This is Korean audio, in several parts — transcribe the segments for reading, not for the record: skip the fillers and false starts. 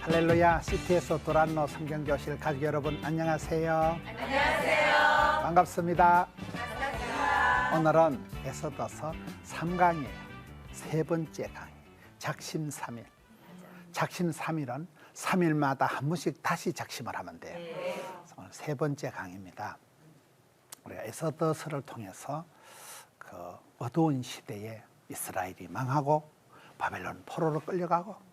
할렐루야, 시티에서 도란노 성경교실 가족 여러분 안녕하세요. 안녕하세요. 반갑습니다. 반갑습니다. 오늘은 에서더서 3강이에요. 세 번째 강의, 작심삼일. 작심삼일은 3일마다 한 번씩 다시 작심을 하면 돼요. 오늘 세 번째 강의입니다. 우리가 에서더서를 통해서 그 어두운 시대에 이스라엘이 망하고 바벨론 포로로 끌려가고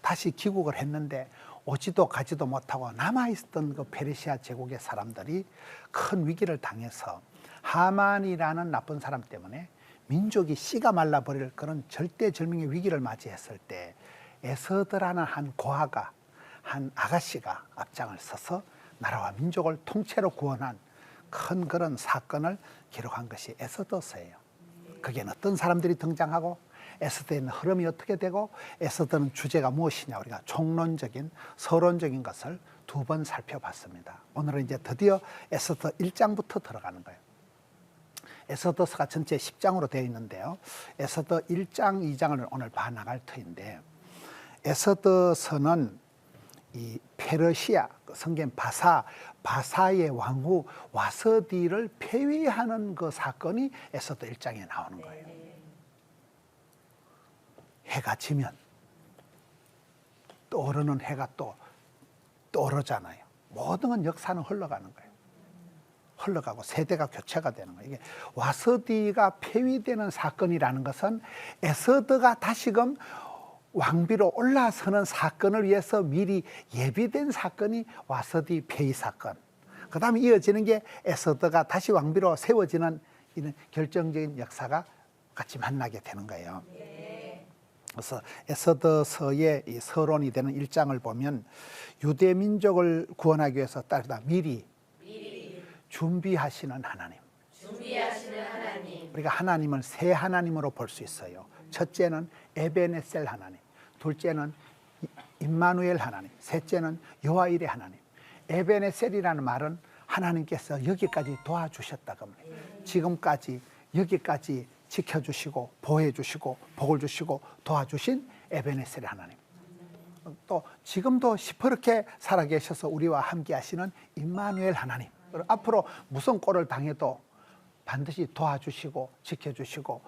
다시 귀국을 했는데 오지도 가지도 못하고 남아있던 그 페르시아 제국의 사람들이 큰 위기를 당해서 하만이라는 나쁜 사람 때문에 민족이 씨가 말라버릴 그런 절대절명의 위기를 맞이했을 때 에서더라는 한 고아가, 한 아가씨가 앞장을 서서 나라와 민족을 통째로 구원한 큰 그런 사건을 기록한 것이 에서더서예요. 거기에는 어떤 사람들이 등장하고 에서더의 흐름이 어떻게 되고 에서더는 주제가 무엇이냐, 우리가 총론적인 서론적인 것을 두 번 살펴봤습니다. 오늘은 이제 드디어 에서더 1장부터 들어가는 거예요. 에서더서가 전체 10장으로 되어 있는데요, 에서더 1장, 2장을 오늘 봐나갈 터인데, 에서더서는 이 페르시아, 성경 바사의 왕후 와서디를 폐위하는 그 사건이 에서더 1장에 나오는 거예요. 해가 지면 떠오르는 해가 또 떠오르잖아요. 모든 건 역사는 흘러가는 거예요. 흘러가고 세대가 교체가 되는 거예요. 이게 와서디가 폐위되는 사건이라는 것은 에서더가 다시금 왕비로 올라서는 사건을 위해서 미리 예비된 사건이 와서디 폐위 사건. 그 다음에 이어지는 게 에서더가 다시 왕비로 세워지는 이런 결정적인 역사가 같이 만나게 되는 거예요. 그래서 에서더서의 이 서론이 되는 1장을 보면 유대 민족을 구원하기 위해서 따르다 미리 준비하시는 하나님. 우리가 하나님을 세 하나님으로 볼 수 있어요. 첫째는 에베네셀 하나님, 둘째는 임마누엘 하나님, 셋째는 여호와 이레 하나님. 에베네셀이라는 말은 하나님께서 여기까지 도와주셨다 그 말이에요. 지금까지 여기까지 지켜주시고 보호해주시고 복을 주시고 도와주신 에베네셀의 하나님. 또 지금도 시퍼렇게 살아계셔서 우리와 함께 하시는 임마누엘 하나님. 앞으로 무슨 꼴을 당해도 반드시 도와주시고 지켜주시고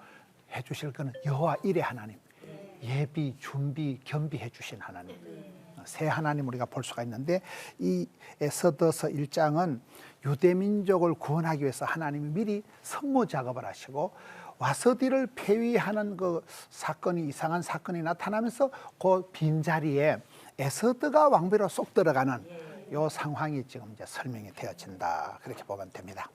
해주실 것은 여호와 이레 하나님. 예비, 준비, 겸비해 주신 하나님. 세 하나님 우리가 볼 수가 있는데, 이 에서더서 1장은 유대 민족을 구원하기 위해서 하나님이 미리 선모 작업을 하시고 와서디를 폐위하는 그 사건이, 이상한 사건이 나타나면서 그 빈자리에 에서더가 왕비로 쏙 들어가는 이 상황이 지금 이제 설명이 되어진다, 그렇게 보면 됩니다.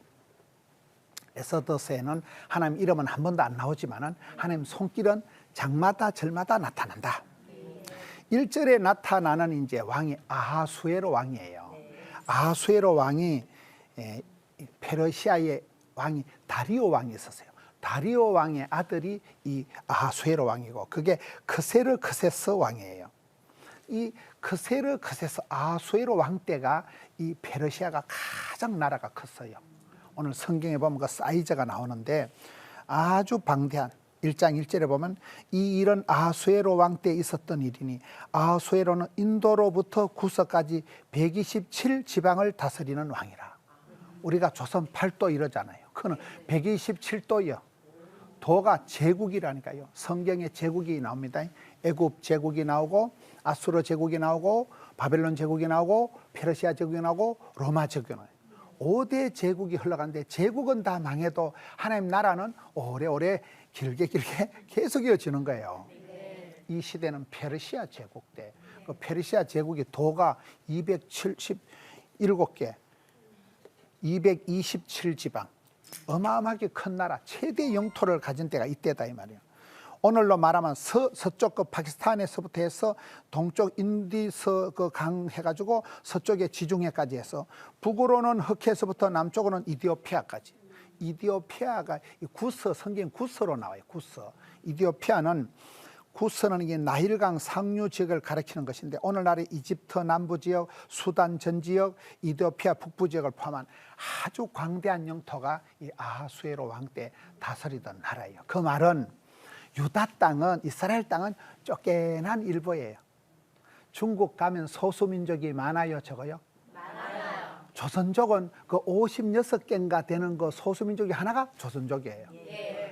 에서더서에는 하나님 이름은 한 번도 안 나오지만은 하나님 손길은 장마다 절마다 나타난다. 1절에 나타나는 이제 왕이 아하수에로 왕이에요. 아하수에로 왕이 페르시아의 왕이 다리오 왕이 있었어요. 다리오 왕의 아들이 이 아하수에로 왕이고, 그게 크세르크세스 왕이에요. 이 크세르크세스 아하수에로 왕 때가 이 페르시아가 가장 나라가 컸어요. 오늘 성경에 보면 그 사이즈가 나오는데 아주 방대한, 1장 1절에 보면 이 일은 아하수에로 왕 때 있었던 일이니 아하수에로는 인도로부터 구서까지 127 지방을 다스리는 왕이라. 우리가 조선 8도 이러잖아요. 그거는 127도요. 도가 제국이라니까요. 성경에 제국이 나옵니다. 애굽 제국이 나오고 아수르 제국이 나오고 바벨론 제국이 나오고 페르시아 제국이 나오고 로마 제국이 나와요. 5대 제국이 흘러가는데 제국은 다 망해도 하나님 나라는 오래오래 길게 계속 이어지는 거예요. 이 시대는 페르시아 제국 때, 그 페르시아 제국이 도가 277개, 227지방, 어마어마하게 큰 나라, 최대 영토를 가진 때가 이때다 이 말이에요. 오늘로 말하면 서쪽 그 파키스탄에서부터 해서 동쪽 인디서 그 강 해가지고 서쪽에 지중해까지 해서 북으로는 흑해에서부터 남쪽으로는 이디오피아까지. 이디오피아가 구서, 성경 구서로 나와요. 구서. 이디오피아는, 구서는 이게 나일강 상류 지역을 가리키는 것인데, 오늘날의 이집트 남부 지역, 수단 전 지역, 이디오피아 북부 지역을 포함한 아주 광대한 영토가 이 아하수에로 왕 때 다스리던 나라예요. 그 말은 유다 땅은, 이스라엘 땅은 쫓겨난 일부예요. 중국 가면 소수민족이 많아요, 적어요? 조선족은 그 56개인가 되는 그 소수민족이 하나가 조선족이에요.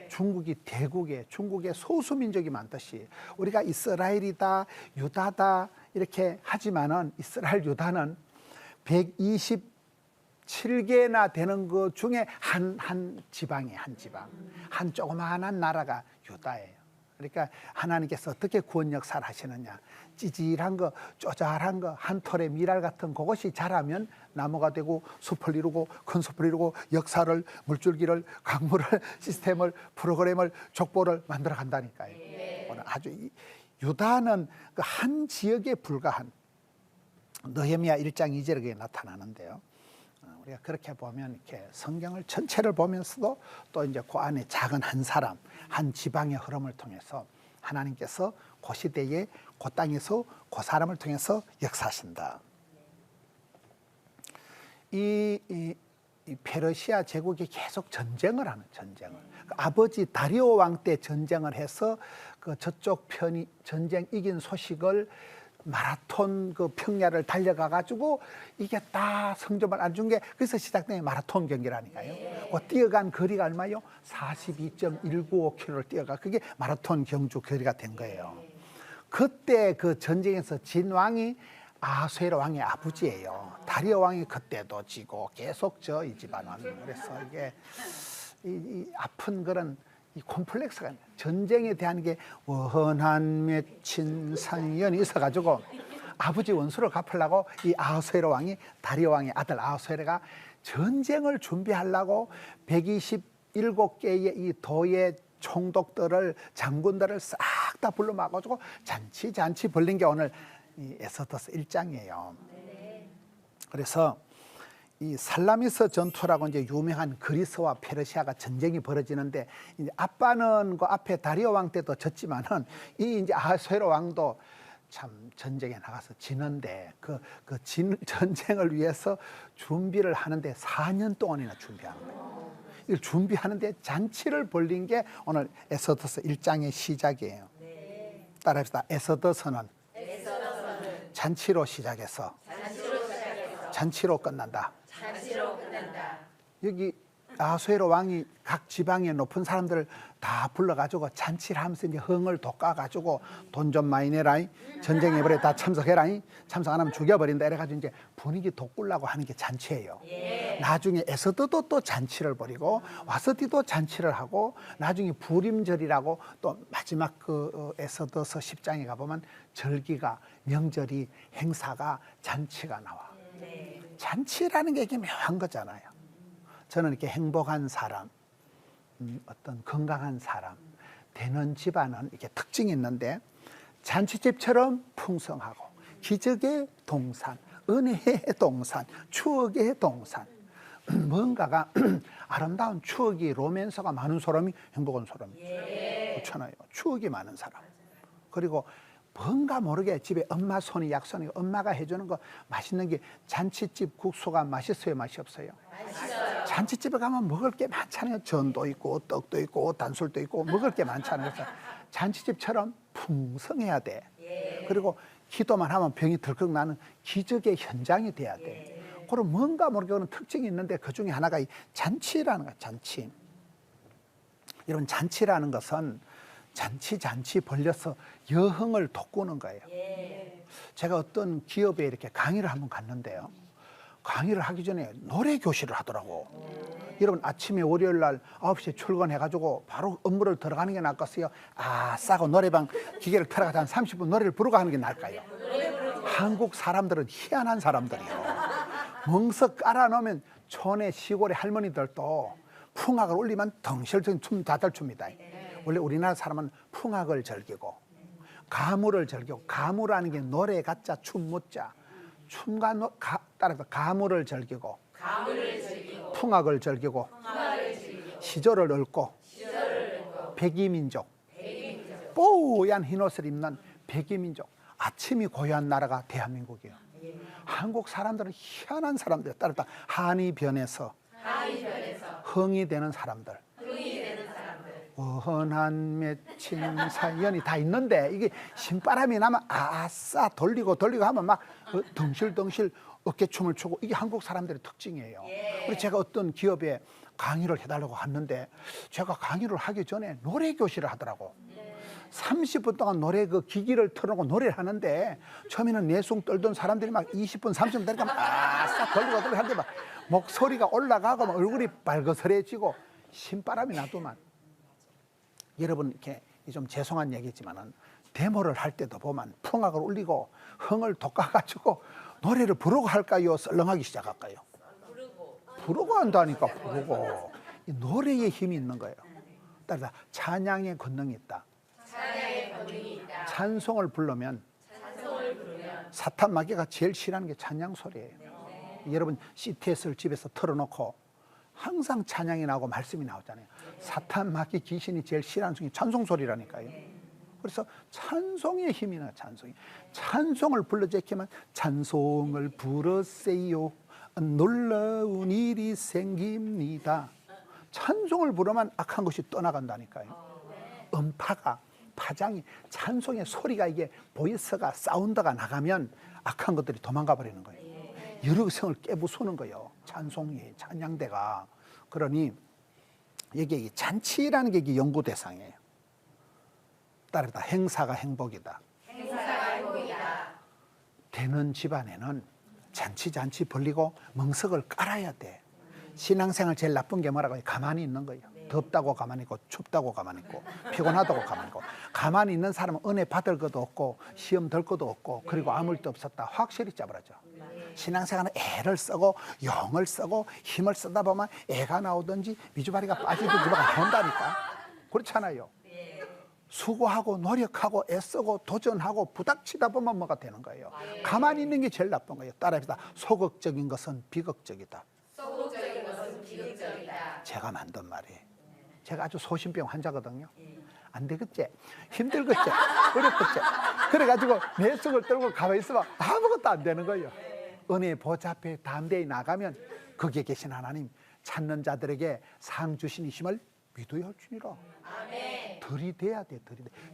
중국이 대국이에요. 중국에 소수민족이 많듯이 우리가 이스라엘이다, 유다다 이렇게 하지만은 이스라엘, 유다는 127개나 되는 것 중에 한 지방이에요. 한 지방. 한 조그마한 나라가 유다예요. 그러니까 하나님께서 어떻게 구원 역사를 하시느냐. 찌질한 거, 쪼잘한 거, 한 톨의 미랄 같은 그것이 자라면 나무가 되고 숲을 이루고 큰 숲을 이루고 역사를, 물줄기를, 강물을, 시스템을, 프로그램을, 족보를 만들어 간다니까요. 오늘 아주 유다는 그 한 지역에 불과한 느헤미야 1장 2절에 나타나는데요. 우리가 그렇게 보면 이렇게 성경을 전체를 보면서도 또 이제 그 안에 작은 한 사람, 한 지방의 흐름을 통해서 하나님께서 그 시대에 그 땅에서 그 사람을 통해서 역사하신다. 이 페르시아 제국이 계속 전쟁을 하는 전쟁을. 그 아버지 다리오 왕 때 전쟁을 해서 그 저쪽 편이 전쟁 이긴 소식을 마라톤 그 평야를 달려가 가지고 이겼다 성적을 안 준 게 그래서 시작된 마라톤 경기라니까요. 그 뛰어간 거리가 얼마요? 42.195km를 뛰어가 그게 마라톤 경주 거리가 된 거예요. 그때 그 전쟁에서 진 왕이 아하수에로 왕의 아버지예요. 다리오 왕이 그때도 지고 계속 이 집안은. 그래서 이게 이 아픈 그런 이 콤플렉스가 전쟁에 대한 게 원한 맺힌 상연이 있어가지고 아버지 원수를 갚으려고 이 아하수에로 왕이 다리오 왕의 아들 아하수에로가 전쟁을 준비하려고 127개의 이 도의 총독들을 장군들을 싹 다 불러 막아가지고 잔치 벌린 게 오늘 이 에스더서 1장이에요. 그래서 이 살라미스 전투라고 이제 유명한 그리스와 페르시아가 전쟁이 벌어지는데 이제 아빠는 그 앞에 다리오 왕 때도 졌지만은 이 이제 아하수에로 왕도 참 전쟁에 나가서 지는데 그 전쟁을 위해서 준비를 하는데 4년 동안이나 준비한 거예요. 이걸 준비하는데 잔치를 벌린 게 오늘 에스더서 1장의 시작이에요. 따라합시다. 에스더서는 잔치로 시작해서 잔치로 끝난다. 여기 아하수에로 왕이 각 지방의 높은 사람들을 다 불러가지고 잔치를 하면서 이제 흥을 돋궈가지고 돈 좀 많이 내라, 전쟁에 버려 다 참석해라, 참석 안 하면 죽여버린다 이래가지고 이제 분위기 돋구려고 하는 게 잔치예요. 나중에 에스더도 또 잔치를 벌이고 와스디도 잔치를 하고 나중에 부림절이라고 또 마지막 그 에스더서 10장에 가보면 절기가 명절이 행사가 잔치가 나와. 잔치라는 게 이게 묘한 거잖아요. 저는 이렇게 행복한 사람, 어떤 건강한 사람, 되는 집안은 이렇게 특징이 있는데 잔치집처럼 풍성하고 기적의 동산, 은혜의 동산, 추억의 동산. 뭔가가 아름다운 추억이 로맨스가 많은 사람이 행복한 사람이죠. 그렇잖아요. 추억이 많은 사람. 그리고 뭔가 모르게 집에 엄마 손이 약손이 엄마가 해주는 거 맛있는 게 잔치집 국수가 맛있어요, 맛이 없어요? 맛있어요. 잔치집에 가면 먹을 게 많잖아요. 전도 있고 떡도 있고 단술도 있고 먹을 게 많잖아요. 그래서 잔치집처럼 풍성해야 돼. 그리고 기도만 하면 병이 덜컥 나는 기적의 현장이 돼야 돼. 그럼 뭔가 모르게 그런 특징이 있는데 그 중에 하나가 이 잔치라는 거야. 잔치. 여러분 잔치라는 것은 잔치 벌려서 여흥을 돋구는 거예요. 제가 어떤 기업에 이렇게 강의를 한번 갔는데요. 강의를 하기 전에 노래 교실을 하더라고. 여러분 아침에 월요일 날 9시에 출근해가지고 바로 업무를 들어가는 게 나을까요? 싸고 노래방 기계를 틀어가지고 한 30분 노래를 부르고 하는 게 나을까요? 한국 사람들은 희한한 사람들이에요. 멍석 깔아놓으면 촌의 시골의 할머니들도 풍악을 올리면 덩실덩실 춤 다들 춥니다. 원래 우리나라 사람은 풍악을 즐기고 가무를 즐기고 가무라는 게 노래 가짜 춤 못자 춤과 따라서 가무를 즐기고 풍악을 즐기고 시조를 읊고 백이민족 뽀얀 흰옷을 입는 백이민족 아침이 고요한 나라가 대한민국이에요. 한국 사람들은 희한한 사람들 따라서 한이 변해서 흥이 되는 사람들 뻔한 맺힌 사연이 다 있는데 이게 신바람이 나면 아싸 돌리고 하면 막 덩실덩실 어깨춤을 추고 이게 한국 사람들의 특징이에요. 그래서 제가 어떤 기업에 강의를 해달라고 하는데 제가 강의를 하기 전에 노래 교실을 하더라고. 30분 동안 노래 그 기기를 틀어놓고 노래를 하는데 처음에는 내숭 떨던 사람들이 막 20분, 30분 되니까 막 아싸 돌리고 하는데 막 목소리가 올라가고 막 얼굴이 빨그스레지고 신바람이 나더만. 여러분 이렇게 좀 죄송한 얘기지만은 데모를 할 때도 보면 풍악을 울리고 흥을 돋궈가지고 노래를 부르고 할까요? 썰렁하기 시작할까요? 부르고 한다니까. 부르고 이 노래에 힘이 있는 거예요. 따라서 찬양의 권능이 있다. 찬송을 부르면 사탄 마귀가 제일 싫어하는 게 찬양 소리예요. 여러분 CTS를 집에서 틀어놓고 항상 찬양이 나오고 말씀이 나오잖아요. 사탄 마귀 귀신이 제일 싫어하는 중에 찬송 소리라니까요. 그래서 찬송의 힘이 나요. 찬송을 불러제키면 찬송을 부르세요. 놀라운 일이 생깁니다. 찬송을 부르면 악한 것이 떠나간다니까요. 음파가 파장이 찬송의 소리가 이게 보이스가 사운드가 나가면 악한 것들이 도망가 버리는 거예요. 여러 성을 깨부수는 거예요. 찬송이 찬양대가. 그러니 여기 잔치라는 게 이게 연구 대상이에요. 따르다 행사가 행복이다. 되는 집안에는 잔치 벌리고 멍석을 깔아야 돼. 신앙생활 제일 나쁜 게 뭐라고 해요? 가만히 있는 거예요. 덥다고 가만히 있고 춥다고 가만히 있고 피곤하다고 가만히 있고. 가만히 있는 사람은 은혜 받을 것도 없고 시험 들 것도 없고 그리고 아무 일도 없었다 확실히 짜버려져. 신앙생활은 애를 쓰고 영을 쓰고 힘을 쓰다 보면 애가 나오든지 미주바리가 빠지든지 뭐가 나온다니까. 그렇잖아요. 수고하고 노력하고 애쓰고 도전하고 부닥치다 보면 뭐가 되는 거예요. 가만히 있는 게 제일 나쁜 거예요. 따라합시다. 소극적인 것은 비극적이다. 제가 만든 말이에요. 제가 아주 소신병 환자거든요. 안 되겠지? 힘들겠지? 어렵겠지? 그래가지고 내 속을 떨고 가만히 있으면 아무것도 안 되는 거예요. 은혜의 보좌 앞에 담대히 나가면 거기에 계신 하나님 찾는 자들에게 상 주시니심을 믿어야 할지니라. 들이대야 돼.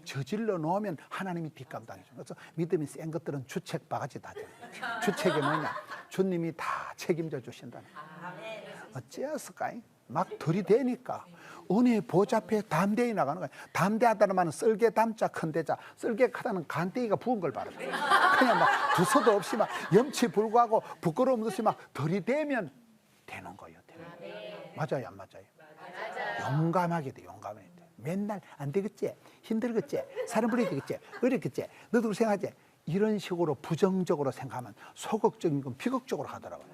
저질러 놓으면 하나님이 뒷감당해줘. 그래서 믿음이 센 것들은 주책 바가지 다 돼. 주책이 뭐냐? 주님이 다 책임져 주신다는. 어찌했을까? 막 들이대니까 은혜의 보좌 앞에 담대히 나가는 거야. 담대하다는 말은 썰개 담자 큰 대자. 썰개 크다는 간대기가 부은 걸 말해. 그냥 막 두서도 없이 막 염치 불구하고 부끄러움 없이 막 들이대면 되는 거예요. 맞아요, 안 맞아요? 용감하게 돼, 용감하게 돼. 맨날 안 되겠지, 힘들겠지, 사람 불러야 되겠지, 어렵겠지, 너도 그렇게 생각하지. 이런 식으로 부정적으로 생각하면 소극적인 건 비극적으로 가더라고요.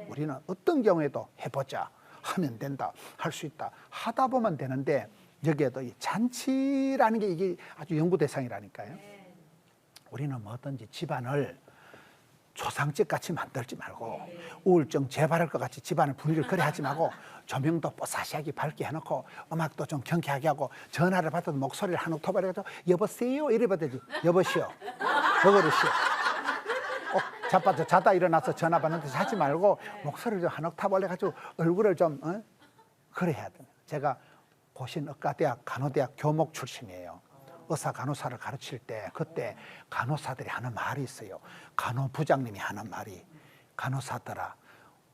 우리는 어떤 경우에도 해보자, 하면 된다, 할 수 있다, 하다 보면 되는데 여기에도 이 잔치라는 게 이게 아주 연구 대상이라니까요. 우리는 뭐든지 집안을 조상집 같이 만들지 말고 우울증 재발할 것 같이 집안을 분위기를 그래 하지 말고 조명도 뽀사시하게 밝게 해놓고 음악도 좀 경쾌하게 하고 전화를 받아도 목소리를 한 옥타브 해가지고 여보세요 이래 받아야지. 여보시오, 여보시오. 자다 일어나서 전화 받는데 하지 말고 목소리를 좀 한 옥타브 올려가지고 얼굴을 좀 그래 해야 돼요. 제가 고신의과대학 간호대학 교목 출신이에요. 의사 간호사를 가르칠 때 그때 간호사들이 하는 말이 있어요. 간호부장님이 하는 말이, 간호사들아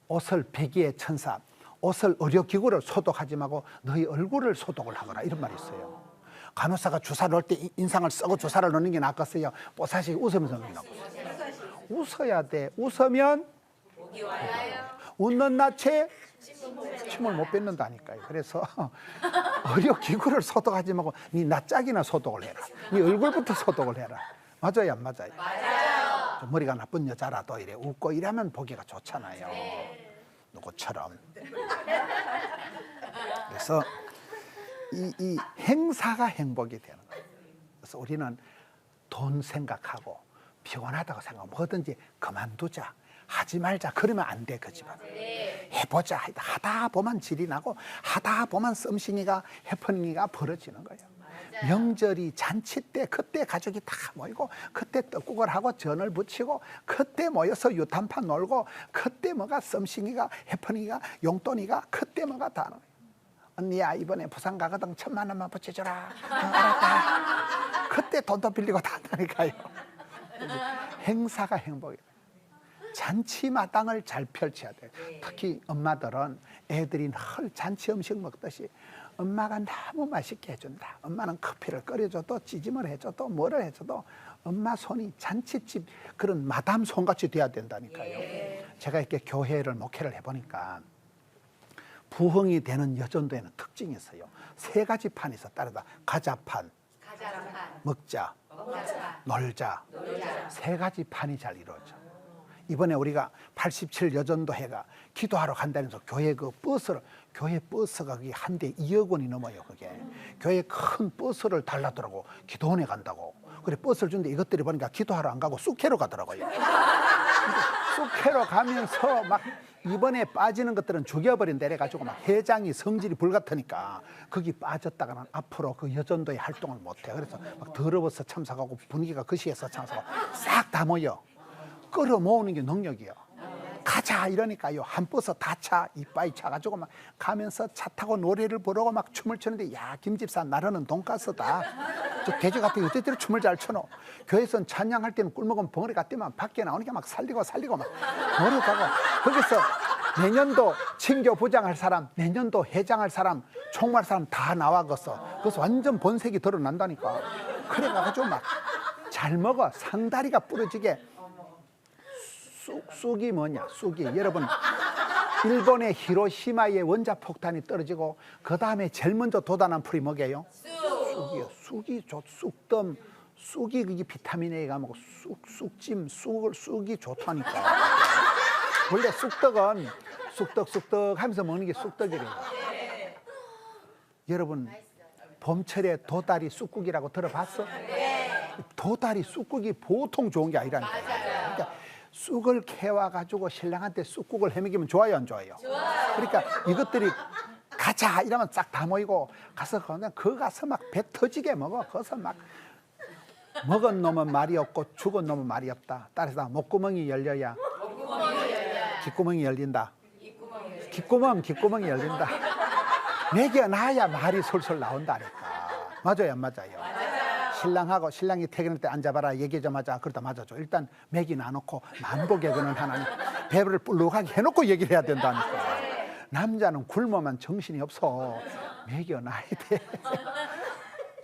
옷을 베개의 천사, 옷을 의료기구를 소독하지 말고 너희 얼굴을 소독을 하거라, 이런 말이 있어요. 간호사가 주사 넣을 때 인상을 쓰고 주사를 넣는 게 낫겠어요? 뽀사시 웃으면서 넣는 게 낫겠어요? 웃어야 돼. 웃으면 웃는 낯에 침을 못 뱉는다니까요. 그래서 의료기구를 소독하지 말고 네 낯짝이나 소독을 해라. 네 얼굴부터 소독을 해라. 맞아요, 안 맞아요? 맞아요. 머리가 나쁜 여자라도 이래 웃고 이러면 보기가 좋잖아요. 누구처럼. 그래서 이 행사가 행복이 되는 거예요. 그래서 우리는 돈 생각하고 피곤하다고 생각하고 뭐든지 그만두자, 하지 말자, 그러면 안 돼. 그 집안은 해보자, 하다 보면 질이 나고 하다 보면 썸씽이가 해프닝이가 벌어지는 거예요. 명절이 잔치 때 그때 가족이 다 모이고 그때 떡국을 하고 전을 부치고 그때 모여서 유탄판 놀고 그때 뭐가 썸씽이가 해프닝이가 용돈이가 그때 뭐가 다 나와요. 언니야 이번에 부산 가거든 1,000만 원만 붙여줘라. 알았다. 그때 돈도 빌리고 다 한다니까요. 행사가 행복이에요. 잔치 마당을 잘 펼쳐야 돼요. 특히 엄마들은 애들이 늘 잔치 음식 먹듯이 엄마가 너무 맛있게 해준다. 엄마는 커피를 끓여줘도 찌짐을 해줘도 뭐를 해줘도 엄마 손이 잔치집 그런 마담 손같이 돼야 된다니까요. 제가 이렇게 교회를 목회를 해보니까 부흥이 되는 여전도에는 특징이 있어요. 3가지 판이 있어 따르다. 가자판, 먹자, 놀자. 3가지 판이 잘 이루어져. 이번에 우리가 87 여전도 해가 기도하러 간다면서 교회 그 버스를, 교회 버스가 그게 한 대 2억 원이 넘어요. 그게 교회 큰 버스를 달라더라고. 기도원에 간다고. 그래 버스를 주는데 이것들이 보니까 기도하러 안 가고 쑥회로 가더라고요. 쑥회로 가면서 막 이번에 빠지는 것들은 죽여버린다 이래가지고 막 회장이 성질이 불같으니까 거기 빠졌다가는 앞으로 그 여전도의 활동을 못해. 그래서 막 더러워서 참석하고 분위기가 거시해서 참석하고 싹 다 모여. 끌어모으는 게 능력이요. 가자 이러니까요. 한 버스 다 차, 이빠이 차가지고 막 가면서 차 타고 노래를 부르고 막 춤을 추는데 야 김집사 나르는 돈가스다. 저 돼지 같은 게 어쨌든 춤을 잘 춰노. 교회에서는 찬양할 때는 꿀먹은 벙어리가 뛰면 밖에 나오니까 막 살리고 막 노력하고 거기서 내년도 친교 부장할 사람, 내년도 회장할 사람, 총무할 사람 다 나와겠어. 그래서 완전 본색이 드러난다니까. 그래가지고 막 잘 먹어. 상다리가 부러지게. 쑥이 뭐냐? 쑥이 여러분 일본의 히로시마에 원자폭탄이 떨어지고 그 다음에 제일 먼저 돋아난 풀이 뭐게요? 쑥이요. 쑥이 쑥덤 쑥이 그게 비타민 A가 뭐고 쑥찜 쑥이 좋다니까. 원래 쑥떡은 쑥떡 하면서 먹는 게 쑥떡이래요. 여러분 봄철에 도다리 쑥국이라고 들어봤어? 도다리 쑥국이 보통 좋은 게 아니라니까. 그러니까 쑥을 캐와가지고 신랑한테 쑥국을 해먹이면 좋아요, 안 좋아요? 그러니까 이것들이 가자 이러면 싹 다 모이고 가서 그냥 거 가서 막 배 터지게 먹어. 거기서 막 먹은 놈은 말이 없고 죽은 놈은 말이 없다. 따라서 목구멍이 열려야 귓구멍이 열린다. 귓구멍이 열린다. 먹여놔야 말이 솔솔 나온다니까. 맞아요, 안 맞아요? 신랑하고 신랑이 퇴근할 때 앉아봐라 얘기 좀 하자. 그러다 맞아줘. 일단 맥이 나놓고 만복에그는 하나님 배를 불룩하게 해놓고 얘기를 해야 된다니까. 남자는 굶어만 정신이 없어. 먹여놔야 돼.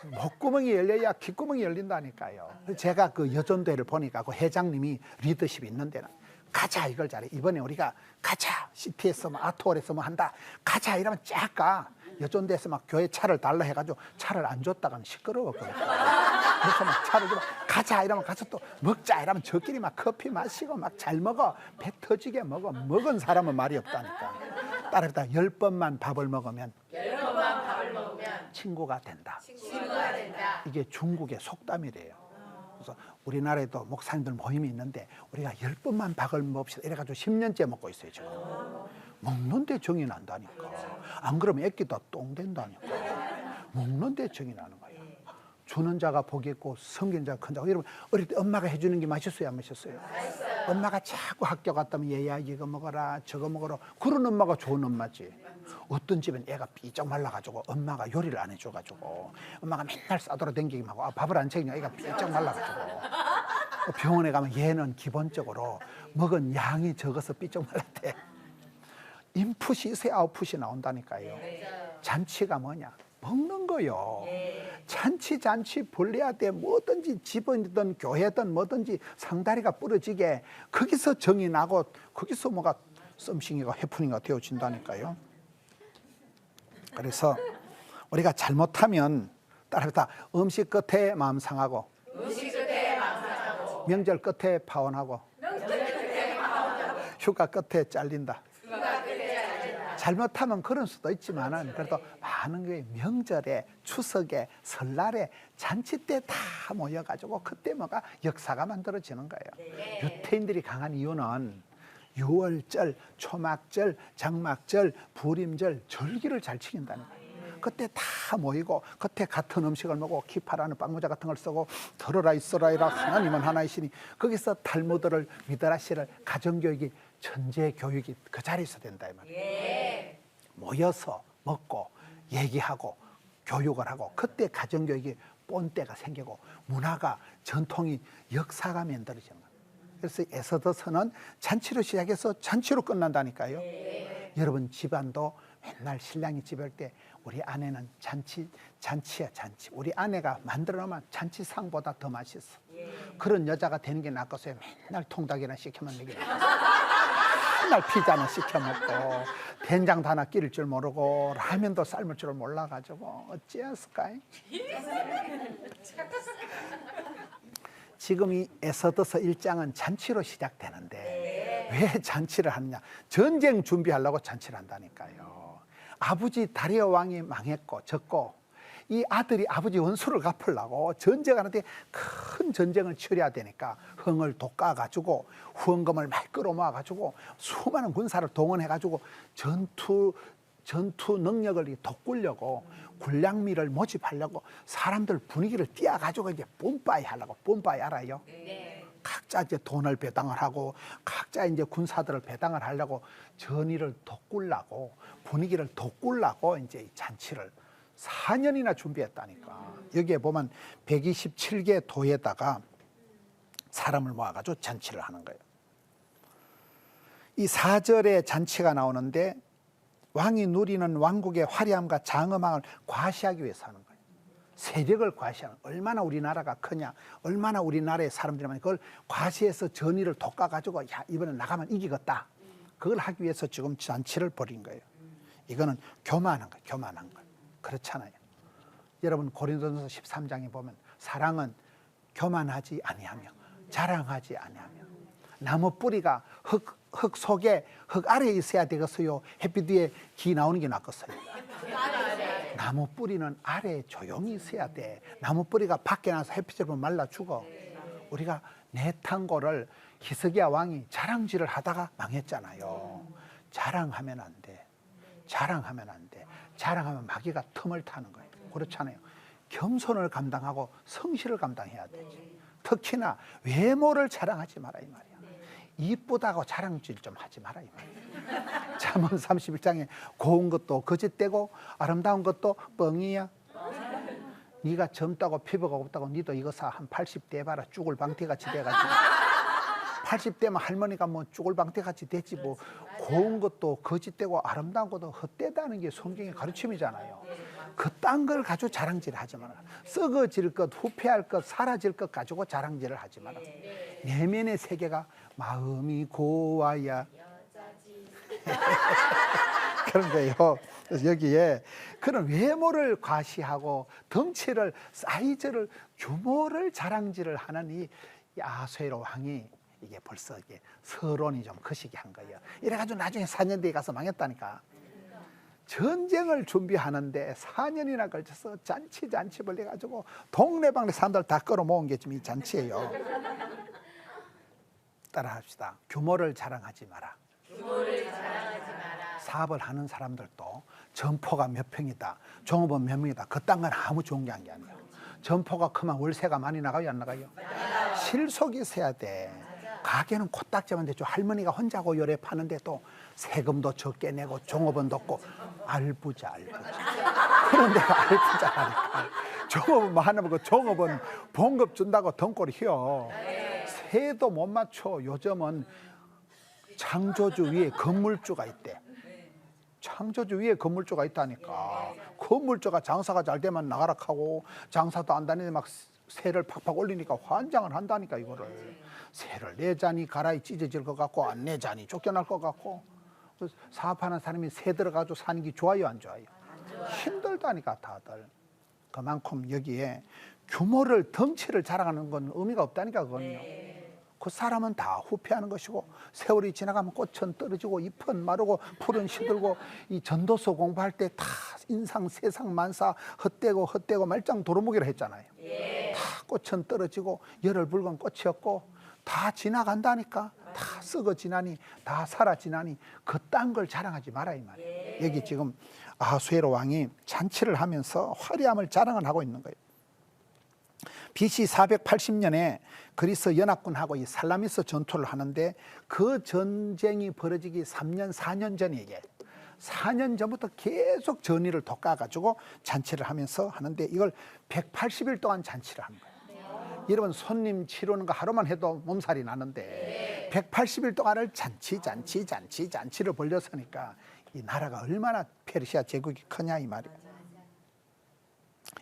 목구멍이 열려야 귓구멍이 열린다니까요. 제가 그 여전도회를 보니까 그 회장님이 리더십이 있는 데는 가자 이걸 잘해. 이번에 우리가 가자 시티에서 뭐 아트홀에서 뭐 한다. 가자 이러면 쫙 가. 여전도에서 막 교회 차를 달라 해가지고 차를 안 줬다가는 시끄러웠거든요. 그래서 막 차를 주고 가자 이러면 가서 또 먹자 이러면 저끼리 막 커피 마시고 막 잘 먹어. 배 터지게 먹어. 먹은 사람은 말이 없다니까. 따라다 10번만 밥을 먹으면 친구가 된다. 이게 중국의 속담이래요. 그래서 우리나라에도 목사님들 모임이 있는데 우리가 10번만 밥을 먹읍시다. 이래가지고 10년째 먹고 있어요 지금. 먹는데 정이 난다니까. 안 그러면 애기도 똥 된다니까. 먹는데 정이 나는 거예요. 주는 자가 복이 있고 섬기는 자가 큰 자고. 여러분 어릴 때 엄마가 해주는 게 맛있어요 안 맛있어요? 엄마가 자꾸 학교 갔다 오면 얘야 이거 먹어라 저거 먹어라. 그런 엄마가 좋은 엄마지. 어떤 집은 애가 삐쩍 말라가지고 엄마가 요리를 안 해줘가지고 엄마가 맨날 싸돌아 댕기기만 하고 밥을 안 챙기냐 애가 삐쩍 말라가지고 병원에 가면 얘는 기본적으로 먹은 양이 적어서 삐쩍 말랐대. 인풋이 있어야 아웃풋이 나온다니까요. 잔치가 뭐냐? 먹는 거요. 잔치 벌려야 돼. 뭐든지 집이든 교회든 뭐든지 상다리가 부러지게 거기서 정이 나고 거기서 뭐가 썸씽이가 해프닝이 되어진다니까요. 그래서 우리가 잘못하면 따라서 음식 끝에 마음 상하고 명절 끝에 파혼하고 휴가 끝에 잘린다. 잘못하면 그럴 수도 있지만은 그래도 많은 게 명절에 추석에 설날에 잔치 때 다 모여가지고 그때 뭐가 역사가 만들어지는 거예요. 유태인들이 강한 이유는 유월절, 초막절, 장막절, 부림절, 절기를 잘 지킨다는 거예요. 그때 다 모이고 그때 같은 음식을 먹고 키파라는 빵모자 같은 걸 쓰고 들어라 있어라이라 하나님은 하나이시니 거기서 탈무드를 미드라시를 가정교육이 전제교육이 그 자리에서 된다 이 말이에요. 모여서 먹고 얘기하고 교육을 하고 그때 가정교육이 본때가 생기고 문화가 전통이 역사가 만들어진 거예요. 그래서 에서더서는 잔치로 시작해서 잔치로 끝난다니까요. 여러분 집안도 맨날 신랑이 집에 올 때 우리 아내는 잔치야 잔치. 우리 아내가 만들어 놓으면 잔치상보다 더 맛있어. 그런 여자가 되는 게 낫겠어요. 맨날 통닭이나 시켜 먹는 게 맨날 피자나 시켜 먹고 된장도 하나 끼를 줄 모르고 라면도 삶을 줄 몰라가지고 어찌했을까요? 지금 이 에서더서 1장은 잔치로 시작되는데 왜 잔치를 하느냐? 전쟁 준비하려고 잔치를 한다니까요. 아버지 다리오 왕이 망했고 졌고 이 아들이 아버지 원수를 갚으려고 전쟁하는데 큰 전쟁을 치러야 되니까 흥을 돋궈가지고 후원금을 막 끌어모아가지고 수많은 군사를 동원해가지고 전투 능력을 돋구려고 군량미를 모집하려고 사람들 분위기를 띄워가지고 이제 뿜빠이 하려고. 뿜빠이 알아요? 각자 이제 돈을 배당을 하고 각자 이제 군사들을 배당을 하려고 전의를 돋구려고 분위기를 돋구려고 이제 이 잔치를 4년이나 준비했다니까. 여기에 보면 127개 도에다가 사람을 모아가지고 잔치를 하는 거예요. 이 4절에 잔치가 나오는데 왕이 누리는 왕국의 화려함과 장엄함을 과시하기 위해서 하는 거예요. 세력을 과시하는, 얼마나 우리나라가 크냐, 얼마나 우리나라의 사람들이 많이 그걸 과시해서 전의를 돋궈가지고 야 이번에 나가면 이기겠다. 그걸 하기 위해서 지금 잔치를 벌인 거예요. 이거는 교만한 거예요. 교만한 거. 그렇잖아요. 여러분 고린도전서 13장에 보면 사랑은 교만하지 아니하며 자랑하지 아니하며 나무 뿌리가 흙 속에 흙 아래에 있어야 되겠어요? 햇빛 위에 기 나오는 게 낫겠어요? 나무 뿌리는 아래에 조용히 있어야 돼. 나무 뿌리가 밖에 나서 햇빛을 보면 말라 죽어. 우리가 내탕고를 히스기야 왕이 자랑질을 하다가 망했잖아요. 자랑하면 안 돼. 자랑하면 안 돼. 자랑하면 마귀가 틈을 타는 거예요. 그렇잖아요. 겸손을 감당하고 성실을 감당해야 되지. 특히나 외모를 자랑하지 마라 이 말이야. 이쁘다고 자랑질 좀 하지 마라 이 말이야. 잠언 31장에 고운 것도 거짓되고 아름다운 것도 뻥이야. 네가 젊다고 피부가 없다고 니도 이거 사 한 80대 해봐라. 쭈글방태같이 돼가지고 80대면 할머니가 뭐 쭈글방태같이 됐지 뭐. 고운 것도 거짓되고 아름다운 것도 헛되다는 게 성경의 가르침이잖아요. 그딴 걸 가지고 자랑질을 하지 마라. 썩어질 것, 후패할 것, 사라질 것 가지고 자랑질을 하지 마라. 내면의 세계가 마음이 고와야 그런 거예요. 그래서 여기에 그런 외모를 과시하고 덩치를, 사이즈를, 규모를 자랑질을 하는 이 아수에로 왕이 이게 벌써 이게 서론이 좀 거시기 한 거예요. 이래가지고 나중에 4년 뒤에 가서 망했다니까. 전쟁을 준비하는데 4년이나 걸쳐서 잔치 벌려가지고 동네방네 사람들 다 끌어모은 게 지금 이 잔치예요. 따라합시다. 규모를 자랑하지 마라. 사업을 하는 사람들도 점포가 몇 평이다, 종업원 몇 명이다, 그딴 건 아무 좋은 게 아니에요. 점포가 크면 월세가 많이 나가요, 안 나가요? 실속이 있어야 돼. 가게는 코딱지만 되죠. 할머니가 혼자고 요래 파는데 또 세금도 적게 내고 종업원도 없고 알부자. 그런 데가 알부자라니까. 종업원 하나면 그 종업원 봉급 준다고 등골이 휘어. 새도 못 맞춰. 요즘은 창조주 위에 건물주가 있대. 창조주 위에 건물주가 있다니까. 건물주가 장사가 잘 되면 나가락하고 장사도 안 다니는데 막 세를 팍팍 올리니까 환장을 한다니까. 이거를 세를 내자니 가라이 찢어질 것 같고 안 내자니 쫓겨날 것 같고. 사업하는 사람이 세 들어가지고 사는 게 좋아요, 안 좋아요? 힘들다니까 다들. 그만큼 여기에 규모를, 덩치를 자랑하는 건 의미가 없다니까. 그거는요. 그 사람은 다 후패하는 것이고 세월이 지나가면 꽃은 떨어지고 잎은 마르고 풀은 시들고 이 전도서 공부할 때 다 인상 세상 만사 헛되고 말짱 도루묵이라 했잖아요. 다 꽃은 떨어지고 열흘 붉은 꽃이 없고 다 지나간다니까. 다 썩어 지나니 다 사라지나니 그딴 걸 자랑하지 마라 이 말이에요. 여기 지금 아수에로 왕이 잔치를 하면서 화려함을 자랑을 하고 있는 거예요. BC 480년에 그리스 연합군하고 이 살라미스 전투를 하는데 그 전쟁이 벌어지기 3년 4년 전 얘기예요. 4년 전부터 계속 전의를 돋궈가지고 잔치를 하면서 하는데 이걸 180일 동안 잔치를 하는 거예요. 여러분 손님 치르는 거 하루만 해도 몸살이 나는데 180일 동안을 잔치를 벌렸으니까 이 나라가 얼마나 페르시아 제국이 크냐 이 말이에요.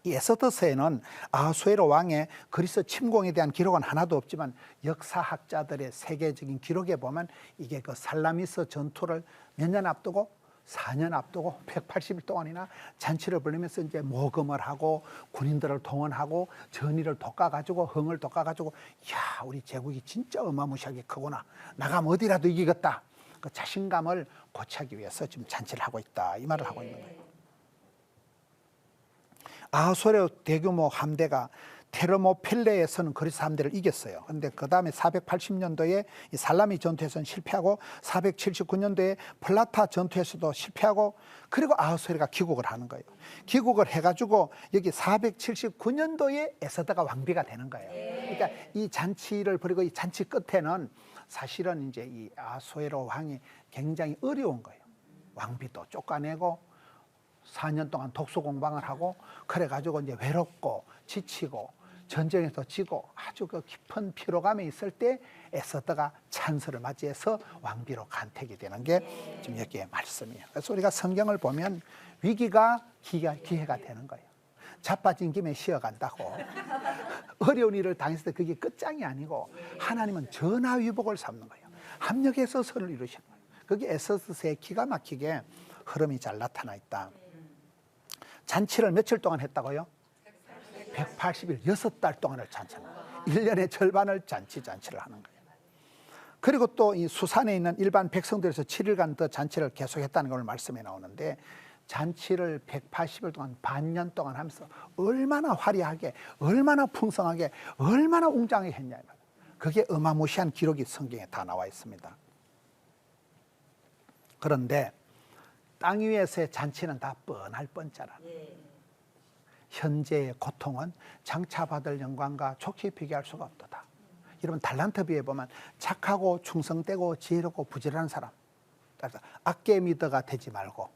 이 에스더서에는 아하수에로 왕의 그리스 침공에 대한 기록은 하나도 없지만 역사학자들의 세계적인 기록에 보면 이게 그 살라미스 전투를 몇 년 앞두고 4년 앞두고 180일 동안이나 잔치를 벌리면서 이제 모금을 하고 군인들을 동원하고 전의를 돋궈가지고 흥을 돋궈가지고 야 우리 제국이 진짜 어마무시하게 크구나. 나가면 어디라도 이기겠다. 그 자신감을 고취하기 위해서 지금 잔치를 하고 있다. 이 말을 하고 있는 거예요. 아하수에로 대규모 함대가 테르모필레에서는 그리스 함대를 이겼어요. 그런데 그 다음에 480년도에 이 살라미 전투에서는 실패하고 479년도에 플라타 전투에서도 실패하고 그리고 아하수에로가 귀국을 하는 거예요. 귀국을 해가지고 여기 479년도에 에스더가 왕비가 되는 거예요. 그러니까 이 잔치를 벌이고 이 잔치 끝에는 사실은 이제 이 아하수에로 왕이 굉장히 어려운 거예요. 왕비도 쫓아내고 4년 동안 독서 공방을 하고 그래가지고 이제 외롭고 지치고 전쟁에서 지고 아주 그 깊은 피로감에 있을 때 에스더가 찬스를 맞이해서 왕비로 간택이 되는 게 지금 여기에 말씀이에요. 그래서 우리가 성경을 보면 위기가 기회가 되는 거예요. 자빠진 김에 쉬어간다고. 어려운 일을 당했을 때 그게 끝장이 아니고 하나님은 전화위복을 삼는 거예요. 합력해서 선을 이루시는 거예요. 그게 에스더서에 기가 막히게 흐름이 잘 나타나 있다. 잔치를 며칠 동안 했다고요? 180일, 6달 동안을 잔치를 하는 거예요. 1년의 절반을 잔치를 하는 거예요. 그리고 또 이 수산에 있는 일반 백성들에서 7일간 더 잔치를 계속했다는 걸 말씀에 나오는데 잔치를 180일 동안 반년 동안 하면서 얼마나 화려하게, 얼마나 풍성하게, 얼마나 웅장하게 했냐. 그게 어마무시한 기록이 성경에 다 나와 있습니다. 그런데 땅 위에서의 잔치는 다 뻔할 뻔짜라. 현재의 고통은 장차 받을 영광과 좋게 비교할 수가 없도다. 여러분 달란트비에 보면 착하고 충성되고 지혜롭고 부지런한 사람, 따라서 악개미더가 되지 말고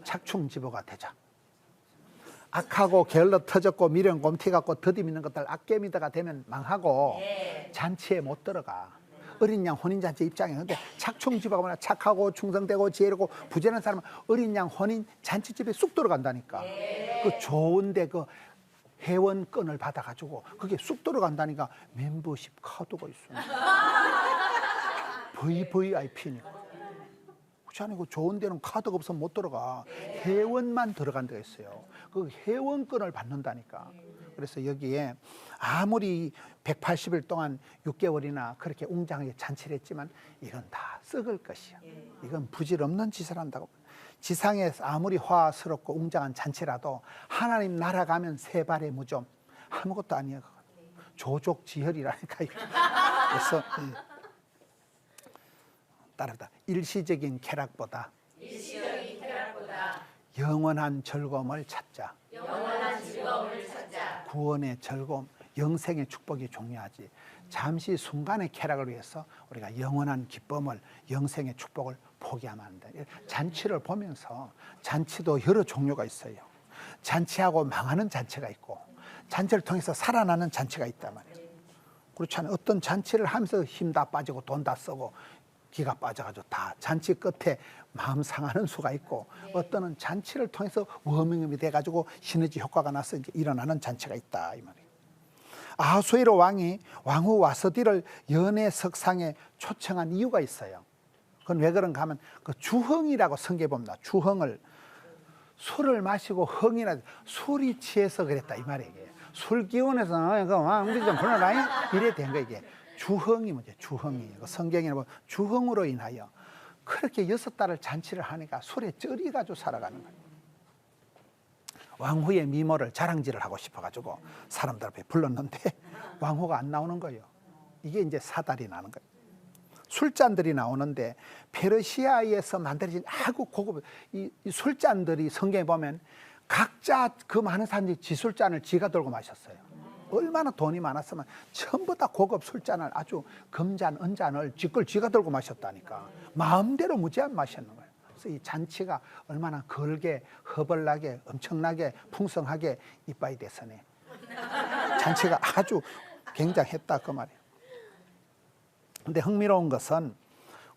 착충지보가 되자. 악하고 게을러 터졌고 미련 곰티 같고 더디 있는 것들 악개미더가 되면 망하고 잔치에 못 들어가. 어린 양 혼인잔치 입장에. 근데 착충지보가 뭐냐, 착하고 충성되고 지혜롭고 부지런한 사람은 어린 양 혼인 잔치집에 쑥 들어간다니까. 그 좋은데 그 회원권을 받아가지고 그게 쑥 들어간다니까. 멤버십 카드가 있어. VVIP니까. 그렇지 않아요? 좋은 데는 카드가 없으면 못 들어가. 회원만 들어간 데가 있어요. 그 회원권을 받는다니까. 그래서 여기에 아무리 180일 동안 6개월이나 그렇게 웅장하게 잔치를 했지만 이건 다 썩을 것이야. 이건 부질없는 짓을 한다고. 지상에서 아무리 화스럽고 웅장한 잔치라도 하나님 나라 가면 세 발의 무좀 아무것도 아니에요. 조족지혈이라니까. 그래서 따라다 일시적인 쾌락보다 영원한 즐거움을 찾자. 구원의 즐거움, 영생의 축복이 중요하지. 잠시 순간의 쾌락을 위해서 우리가 영원한 기쁨을, 영생의 축복을 포기하면 안 돼. 잔치를 보면서 잔치도 여러 종류가 있어요. 잔치하고 망하는 잔치가 있고 잔치를 통해서 살아나는 잔치가 있단 말이에요. 그렇지 않아요? 어떤 잔치를 하면서 힘 다 빠지고 돈 다 쓰고 기가 빠져가지고 다 잔치 끝에 마음 상하는 수가 있고 어떤은 잔치를 통해서 워밍업이 돼가지고 시너지 효과가 나서 이제 일어나는 잔치가 있다 이 말이에요. 아하수에로 왕이 왕후 와서디를 연애 석상에 초청한 이유가 있어요. 그건 왜 그런가 하면 그 주흥이라고 성경에 봅니다. 주흥을 술을 마시고 흥이나 술이 취해서 그랬다 이 말이에요. 술 기운에서 우리 좀 불러라 이래 된 거 이게. 주흥이 뭐죠? 주흥이. 성경에 보면 주흥으로 인하여 그렇게 6달을 잔치를 하니까 술에 쩔이가지고 살아가는 거예요. 왕후의 미모를 자랑질을 하고 싶어가지고 사람들 앞에 불렀는데 왕후가 안 나오는 거예요. 이게 이제 사달이 나는 거예요. 술잔들이 나오는데 페르시아에서 만들어진 아주 고급 이 술잔들이 성경에 보면 각자 그 많은 사람들이 지 술잔을 지가 들고 마셨어요. 얼마나 돈이 많았으면 전부 다 고급 술잔을 아주 금잔, 은잔을 지걸 지가 들고 마셨다니까. 마음대로 무제한 마셨는 거예요. 그래서 이 잔치가 얼마나 걸게, 허벌나게, 엄청나게, 풍성하게 이빠이 대선에 잔치가 아주 굉장했다 그 말이에요. 근데 흥미로운 것은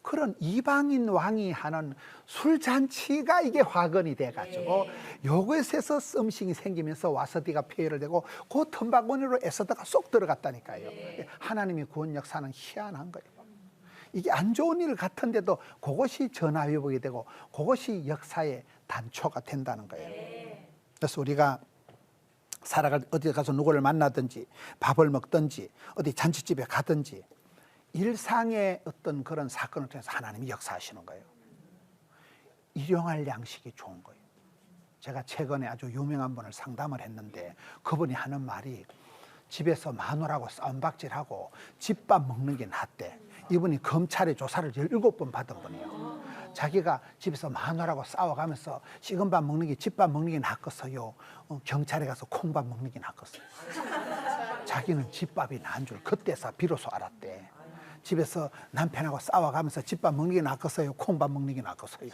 그런 이방인 왕이 하는 술잔치가 이게 화근이 돼가지고 요것에서 썸씽이 생기면서 와서디가 폐해를 되고 그 틈바구니로 에서다가 쏙 들어갔다니까요. 하나님의 구원 역사는 희한한 거예요. 이게 안 좋은 일 같은데도 그것이 전화위복이 되고 그것이 역사의 단초가 된다는 거예요. 그래서 우리가 살아갈 어디 가서 누구를 만나든지 밥을 먹든지 어디 잔치집에 가든지 일상의 어떤 그런 사건을 통해서 하나님이 역사하시는 거예요. 일용할 양식이 좋은 거예요. 제가 최근에 아주 유명한 분을 상담을 했는데 그분이 하는 말이 집에서 마누라하고 싸움박질하고 집밥 먹는 게 낫대. 이분이 검찰의 조사를 17번 받은 분이에요. 자기가 집에서 마누라하고 싸워가면서 식은 밥 먹는 게 집밥 먹는 게 낫겠어요. 경찰에 가서 콩밥 먹는 게 낫겠어요. 자기는 집밥이 나은 줄 그때서 비로소 알았대. 집에서 남편하고 싸워가면서 집밥 먹는 게 낫겠어요? 콩밥 먹는 게 낫겠어요?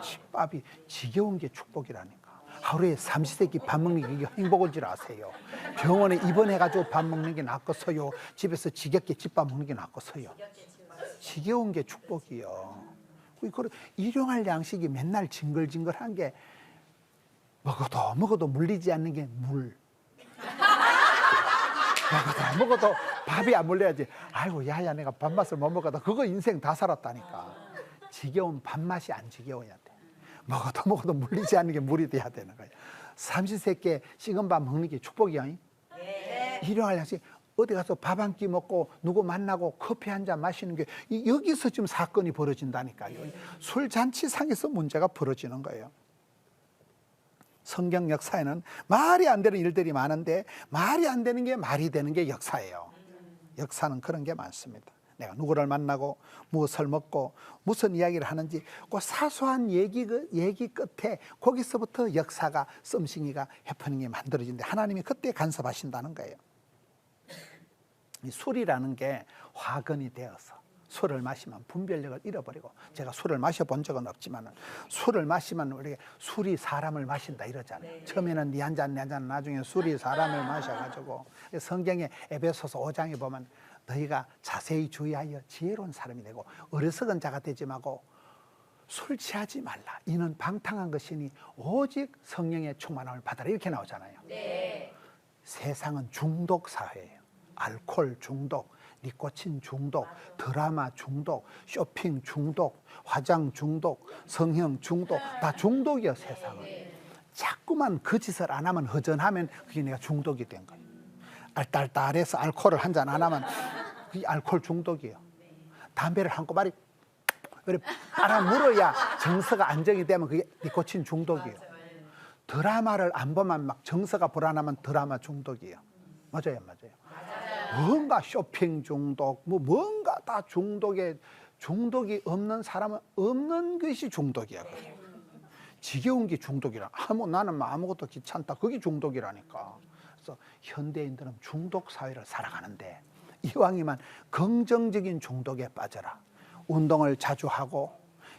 집밥이 지겨운 게 축복이라니까. 하루에 삼시세끼 밥 먹는 게 행복인 줄 아세요? 병원에 입원해가지고 밥 먹는 게 낫겠어요? 집에서 지겹게 집밥 먹는 게 낫겠어요? 지겨운 게 축복이요. 일용할 양식이 맨날 징글징글한 게 먹어도 물리지 않는 게 물. 먹어도 밥이 안 물려야지. 아이고 야야 내가 밥맛을 못 먹어도 그거 인생 다 살았다니까. 지겨운 밥맛이 안 지겨워야 돼. 먹어도 물리지 않는 게 물이 돼야 되는 거예요. 삼시세끼 식은 밥 먹는 게 축복이야. 일용할 양식. 어디 가서 밥 한 끼 먹고 누구 만나고 커피 한 잔 마시는 게 여기서 지금 사건이 벌어진다니까요. 술잔치상에서 문제가 벌어지는 거예요. 성경 역사에는 말이 안 되는 일들이 많은데 말이 안 되는 게 말이 되는 게 역사예요. 역사는 그런 게 많습니다. 내가 누구를 만나고 무엇을 먹고 무슨 이야기를 하는지 그 사소한 얘기 끝에 거기서부터 역사가 썸씽이가 해프닝이 만들어지는데 하나님이 그때 간섭하신다는 거예요. 이 술이라는 게 화근이 되어서 술을 마시면 분별력을 잃어버리고 제가 술을 마셔본 적은 없지만 술을 마시면 우리가 술이 사람을 마신다 이러잖아요. 처음에는 네 한 잔 내 한 잔 나중에 술이 사람을 마셔가지고 성경에 에베소서 5장에 보면 너희가 자세히 주의하여 지혜로운 사람이 되고 어리석은 자가 되지 말고 술 취하지 말라. 이는 방탕한 것이니 오직 성령의 충만함을 받아라 이렇게 나오잖아요. 세상은 중독 사회예요. 알코올 중독, 니코틴 중독, 드라마 중독, 쇼핑 중독, 화장 중독, 성형 중독 다 중독이야 세상은. 자꾸만 그 짓을 안 하면 허전하면 그게 내가 중독이 된 거예요. 알딸딸해서 알코올을 한 잔 안 하면 그게 알코올 중독이에요. 담배를 한 꼬마리 빨아 물어야 정서가 안정이 되면 그게 니코틴 중독이에요. 드라마를 안 보면 막 정서가 불안하면 드라마 중독이에요. 맞아요. 뭔가 쇼핑 중독, 뭔가 다 중독이 없는 사람은 없는 것이 중독이야. 그게. 지겨운 게 중독이라. 나는 아무것도 귀찮다. 그게 중독이라니까. 그래서 현대인들은 중독 사회를 살아가는데 이왕이면 긍정적인 중독에 빠져라. 운동을 자주 하고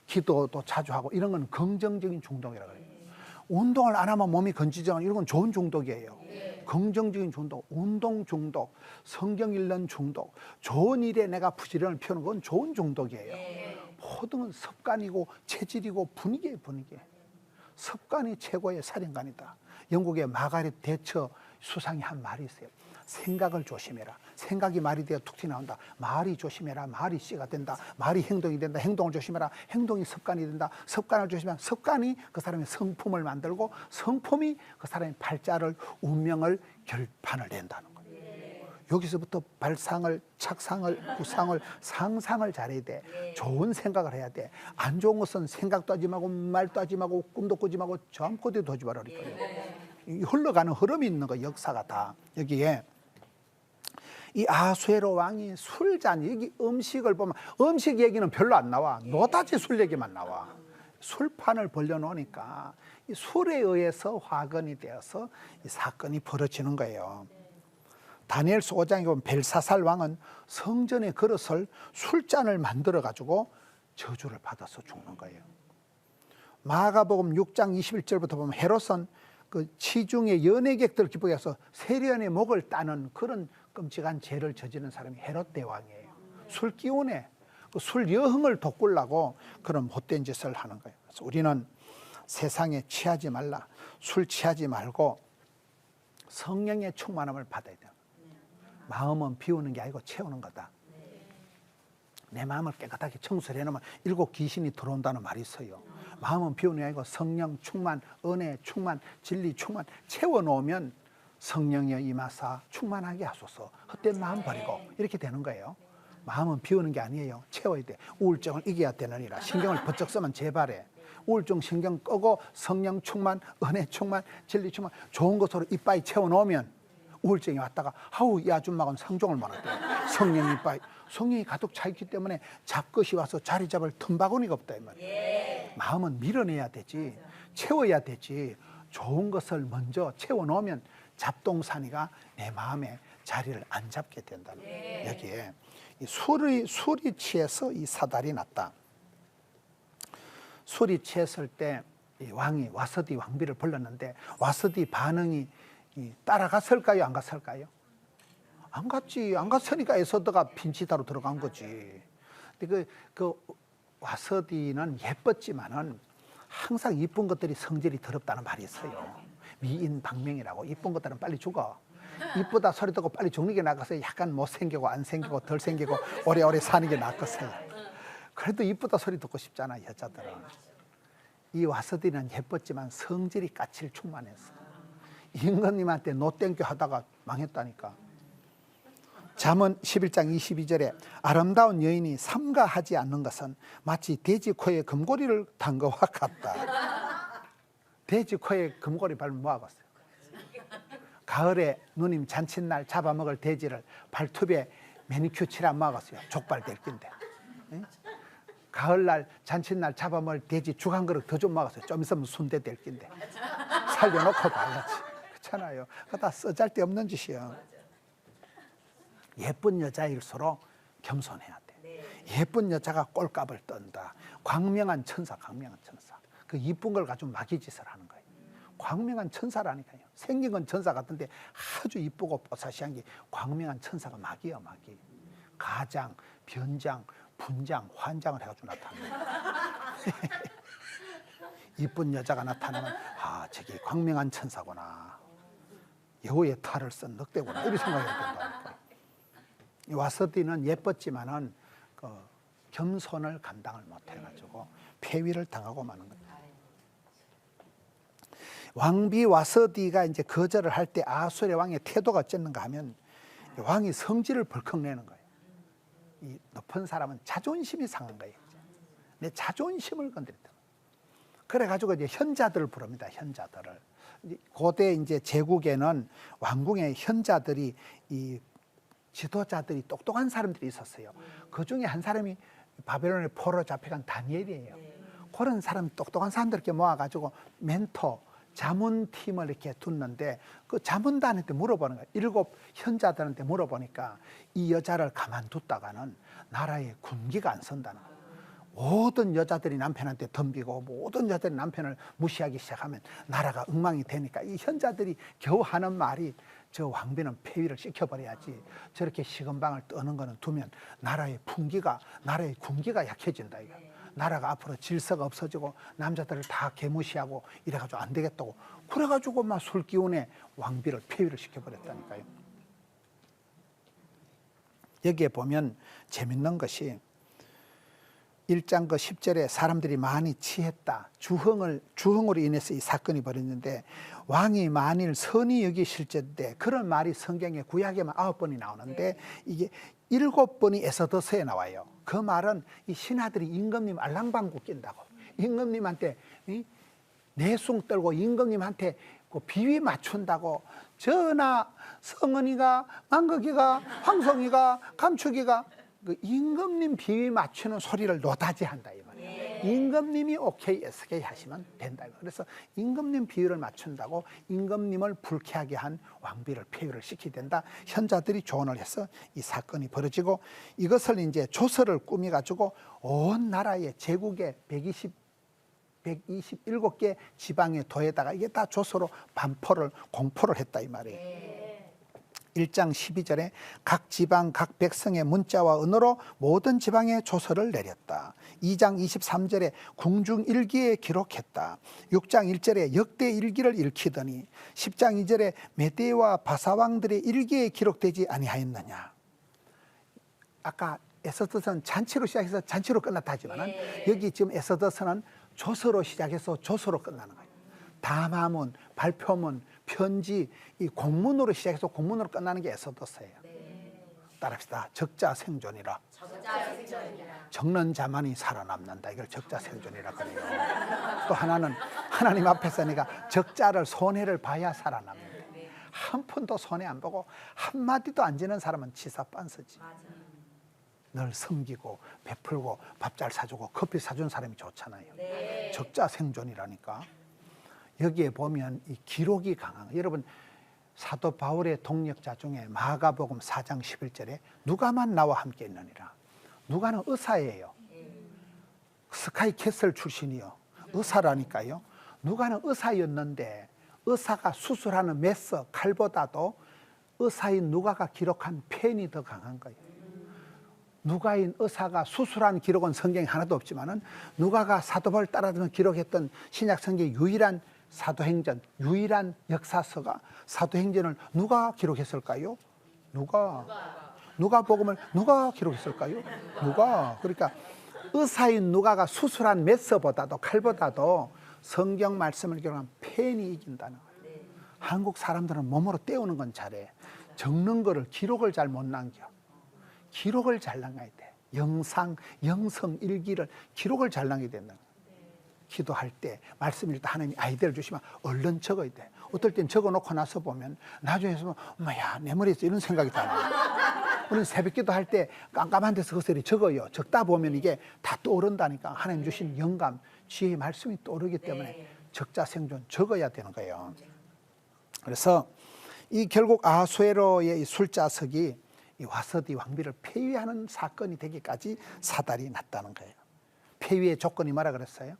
기도도 자주 하고 이런 건 긍정적인 중독이라고 해요. 운동을 안 하면 몸이 건지잖아. 이런 건 좋은 중독이에요. 긍정적인 중독, 운동 중독, 성경 읽는 중독, 좋은 일에 내가 부지런을 피우는 건 좋은 중독이에요. 모든 건 습관이고 체질이고 분위기예요. 습관이 최고의 살인관이다. 영국의 마가렛 대처 수상이 한 말이 있어요. 생각을 조심해라. 생각이 말이 되어 툭 튀어나온다. 말이 조심해라. 말이 씨가 된다. 말이 행동이 된다. 행동을 조심해라. 행동이 습관이 된다. 습관을 조심하면 습관이 그 사람의 성품을 만들고 성품이 그 사람의 팔자를 운명을 결판을 낸다는 거예요. 여기서부터 발상을 착상을 구상을 상상을 잘해야 돼. 좋은 생각을 해야 돼. 안 좋은 것은 생각도 하지 말고 말도 하지 말고 꿈도 꾸지 말고 잠꼬대도 하지 말라 그러니까요. 흘러가는 흐름이 있는 거 역사가 다 여기에 이 아수에로 왕이 술잔 여기 음식을 보면 음식 얘기는 별로 안 나와. 노다지 술 얘기만 나와. 술판을 벌려놓으니까 이 술에 의해서 화근이 되어서 이 사건이 벌어지는 거예요. 다니엘서 5장에 보면 벨사살 왕은 성전의 그릇을 술잔을 만들어 가지고 저주를 받아서 죽는 거예요. 마가복음 6장 21절부터 보면 헤롯은 그 치중의 연예객들 기쁘게 해서 세련의 목을 따는 그런 끔찍한 죄를 저지른 사람이 헤롯 대왕이에요. 술 기운에 그 술 여흥을 돋구려고 그런 못된 짓을 하는 거예요. 그래서 우리는 세상에 취하지 말라, 술 취하지 말고 성령의 충만함을 받아야 돼요. 마음은 비우는 게 아니고 채우는 거다. 내 마음을 깨끗하게 청소를 해놓으면 7 귀신이 들어온다는 말이 있어요. 마음은 비우는 게 아니고 성령 충만, 은혜 충만, 진리 충만 채워놓으면 성령이여 임하사 충만하게 하소서, 헛된 마음 버리고 이렇게 되는 거예요. 마음은 비우는 게 아니에요. 채워야 돼. 우울증을 이겨야 되느니라. 신경을 번쩍 쓰면 재발해. 우울증 신경 끄고 성령 충만, 은혜 충만, 진리 충만 좋은 것으로 이빠이 채워놓으면 우울증이 왔다가 아우 이 아줌마는 상종을 못했대. 성령 이빠이, 성령이 가득 차 있기 때문에 잡것이 와서 자리 잡을 틈바구니가 없다 이 말이에요. 마음은 밀어내야 되지, 채워야 되지. 좋은 것을 먼저 채워놓으면 잡동사니가 내 마음에 자리를 안 잡게 된다는 거예요. 여기에 이 술이 취해서 이 사달이 났다. 술이 취했을 때 이 왕이 와서디 왕비를 불렀는데 와서디 반응이 따라갔을까요? 안 갔을까요? 안 갔지. 안 갔으니까 에서드가 빈치다로 들어간 거지. 근데 그 와서디는 예뻤지만은 항상 이쁜 것들이 성질이 더럽다는 말이 있어요. 미인방명이라고. 이쁜 것들은 빨리 죽어. 이쁘다 소리 듣고 빨리 죽는 게 나아서 약간 못생기고 안 생기고 덜 생기고 오래오래 사는 게 나았겠어요. 그래도 이쁘다 소리 듣고 싶잖아 여자들은. 이 와서디는 예뻤지만 성질이 까칠 충만했어. 임금님한테 노땡겨 하다가 망했다니까. 잠언 11장 22절에 아름다운 여인이 삼가하지 않는 것은 마치 돼지 코에 금고리를 단 것과 같다. 돼지 코에 금고리 밟으면 뭐하겠어요? 가을에 누님 잔칫날 잡아먹을 돼지를 발톱에 매니큐어 칠을 안 막았어요. 족발 될 낀데. 가을날 잔칫날 잡아먹을 돼지 죽 한 그릇 더 좀 막았어요. 좀 있으면 순대 될 낀데. 살려놓고 말랐지. 그렇잖아요. 그거 다 쓰잘데없는 짓이야. 예쁜 여자일수록 겸손해야 돼. 예쁜 여자가 꼴값을 떤다. 광명한 천사, 광명한 천사. 그 이쁜 걸 가지고 마귀짓을 하는 거예요. 광명한 천사라니까요. 생긴 건 천사 같은데 아주 이쁘고 뽀사시한 게 광명한 천사가 마귀야, 마귀. 가장, 변장, 분장, 환장을 해가지고 나타납니다. 이쁜 여자가 나타나면 아, 저게 광명한 천사구나. 여우의 탈을 쓴 늑대구나. 이렇게 생각해야 된다니까. 이 와서디는 예뻤지만은 그 겸손을 감당을 못해가지고 폐위를 당하고 마는 거예요. 왕비 와서디가 이제 거절을 할 때 아수르 왕의 태도가 어쨌는가 하면 왕이 성질을 벌컥 내는 거예요. 이 높은 사람은 자존심이 상한 거예요. 내 자존심을 건드렸다. 그래가지고 이제 현자들을 부릅니다. 현자들을. 고대 이제 제국에는 왕궁의 현자들이 이 지도자들이 똑똑한 사람들이 있었어요. 그 중에 한 사람이 바벨론의 포로 잡혀간 다니엘이에요. 그런 사람 똑똑한 사람들 이렇게 모아가지고 멘토 자문팀을 이렇게 뒀는데 그 자문단한테 물어보는 거예요. 7 현자들한테 물어보니까 이 여자를 가만뒀다가는 나라에 군기가 안 선다는 거예요. 모든 여자들이 남편한테 덤비고 모든 여자들이 남편을 무시하기 시작하면 나라가 엉망이 되니까 이 현자들이 겨우 하는 말이 저 왕비는 폐위를 시켜버려야지. 저렇게 시건방을 떠는 거는 두면 나라의 군기가 약해진다 이거. 나라가 앞으로 질서가 없어지고 남자들을 다 개무시하고 이래가지고 안 되겠다고. 그래가지고 막 술기운에 왕비를 폐위를 시켜버렸다니까요. 여기에 보면 재밌는 것이 1장 그 10절에 사람들이 많이 취했다. 주흥으로 인해서 이 사건이 벌어졌는데 왕이 만일 선히 여기실진데 그런 말이 성경에 구약에만 9번이 나오는데 이게 7번이 에서더서에 나와요. 그 말은 이 신하들이 임금님 알랑방구 낀다고. 임금님한테 내숭 떨고 임금님한테 그 비위 맞춘다고. 전하 성은이가 망극이가 황송이가 감축이가 그 임금님 비위 맞추는 소리를 노다지한다 이 말이에요. 임금님이 오케이 SK 하시면 된다. 그래서 임금님 비위를 맞춘다고 임금님을 불쾌하게 한 왕비를 폐위를 시키게 된다. 현자들이 조언을 해서 이 사건이 벌어지고 이것을 이제 조서를 꾸미 가지고 온 나라의 제국의 627개 지방의 도에다가 이게 다 조서로 공포를 했다 이 말이에요. 1장 12절에 각 지방 각 백성의 문자와 언어로 모든 지방에 조서를 내렸다. 2장 23절에 궁중일기에 기록했다. 6장 1절에 역대 일기를 읽히더니 10장 2절에 메대와 바사왕들의 일기에 기록되지 아니하였느냐. 아까 에스더서는 잔치로 시작해서 잔치로 끝났다 하지만 여기 지금 에스더서는 조서로 시작해서 조서로 끝나는 거예요. 담화문, 발표문, 편지, 이 공문으로 시작해서 공문으로 끝나는 게 에스더서예요. 따라합시다. 적자생존이라. 적는 자만이 살아남는다. 이걸 적자생존이라 그래요. 또 하나는 하나님 앞에서 내가 적자를 손해를 봐야 살아남는다. 한 푼도 손해 안 보고 한마디도 안 지는 사람은 치사빤스지. 늘 섬기고 베풀고 밥 잘 사주고 커피 사준 사람이 좋잖아요. 적자생존이라니까. 여기에 보면 이 기록이 강한 거예요. 여러분 사도 바울의 동력자 중에 마가복음 4장 11절에 누가만 나와 함께 있느니라. 누가는 의사예요. 스카이캐슬 출신이요. 의사라니까요. 누가는 의사였는데 의사가 수술하는 메스 칼보다도 의사인 누가가 기록한 펜이 더 강한 거예요. 누가인 의사가 수술한 기록은 성경에 하나도 없지만은 누가가 사도 바울 따라서 기록했던 신약 성경의 유일한 사도행전, 유일한 역사서가 사도행전을 누가 기록했을까요? 누가복음을 누가 기록했을까요? 누가. 그러니까 의사인 누가가 수술한 메스보다도 칼보다도 성경 말씀을 기록한 펜이 이긴다는 거예요. 한국 사람들은 몸으로 때우는 건 잘해. 적는 거를 기록을 잘 못 남겨. 기록을 잘 남겨야 돼. 영성 일기를 기록을 잘 남겨야 된다. 기도할 때 말씀 읽을 때 하나님이 아이디어를 주시면 얼른 적어야 돼. 어떨 땐 적어놓고 나서 보면 나중에 보면 엄마야 내 머리에서 이런 생각이 다 나. 우리는 새벽기도 할 때 깜깜한 데서 그것을 적어요. 적다 보면 이게 다 떠오른다니까. 하나님 주신 영감, 지혜의 말씀이 떠오르기 때문에 적자생존 적어야 되는 거예요. 그래서 이 결국 아수에로의 이 술자석이 이 와서디 왕비를 폐위하는 사건이 되기까지 사달이 났다는 거예요. 폐위의 조건이 뭐라 그랬어요?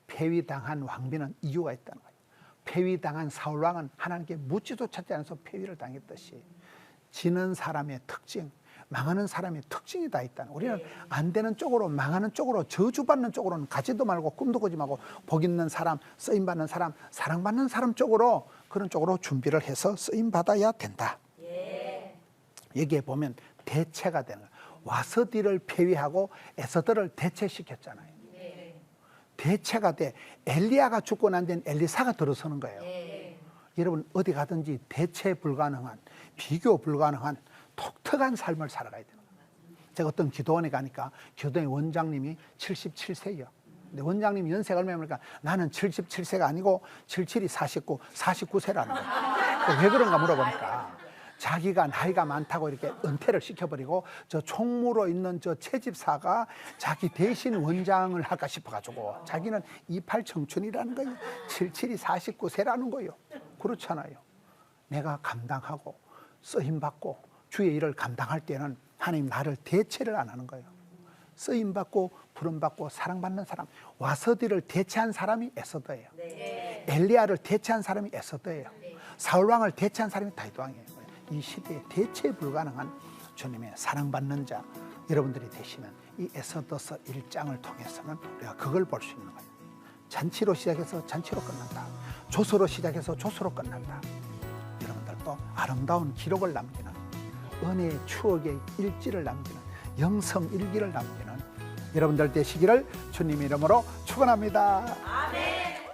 폐위당한 왕비는 이유가 있다는 거예요. 폐위당한 사울왕은 하나님께 묻지도 찾지 않아서 폐위를 당했듯이 지는 사람의 특징, 망하는 사람의 특징이 다 있다는 거예요. 우리는 안 되는 쪽으로, 망하는 쪽으로, 저주받는 쪽으로는 가지도 말고 꿈도 꾸지 말고 복 있는 사람, 쓰임받는 사람, 사랑받는 사람 쪽으로, 그런 쪽으로 준비를 해서 쓰임받아야 된다. 여기에 보면 대체가 되는 거예요. 와서디를 폐위하고 에스더를 대체시켰잖아요. 대체가 돼. 엘리야가 죽고 난 뒤엔 엘리사가 들어서는 거예요. 여러분 어디 가든지 대체 불가능한, 비교 불가능한 독특한 삶을 살아가야 되는 거예요. 제가 어떤 기도원에 가니까 기도원의 원장님이 77세예요. 근데 원장님이 연세가 얼마입니까? 나는 77세가 아니고 77이 49, 49세라는 거예요. 왜 그런가 물어보니까 자기가 나이가 많다고 이렇게 은퇴를 시켜버리고 저 총무로 있는 저 채집사가 자기 대신 원장을 할까 싶어가지고 자기는 28 청춘이라는 거예요. 77이 49세라는 거예요. 그렇잖아요. 내가 감당하고 쓰임받고 주의 일을 감당할 때는 하나님 나를 대체를 안 하는 거예요. 쓰임받고 부름받고 사랑받는 사람, 와서디를 대체한 사람이 에스더예요. 엘리야를 대체한 사람이 에스더예요. 사울왕을 대체한 사람이 다윗왕이에요. 이 시대에 대체 불가능한 주님의 사랑받는 자 여러분들이 되시면 이 에스더서 1장을 통해서는 우리가 그걸 볼 수 있는 거예요. 잔치로 시작해서 잔치로 끝난다. 조서로 시작해서 조서로 끝난다. 여러분들도 아름다운 기록을 남기는, 은혜의 추억의 일지를 남기는, 영성 일기를 남기는 여러분들 되시기를 주님의 이름으로 축원합니다.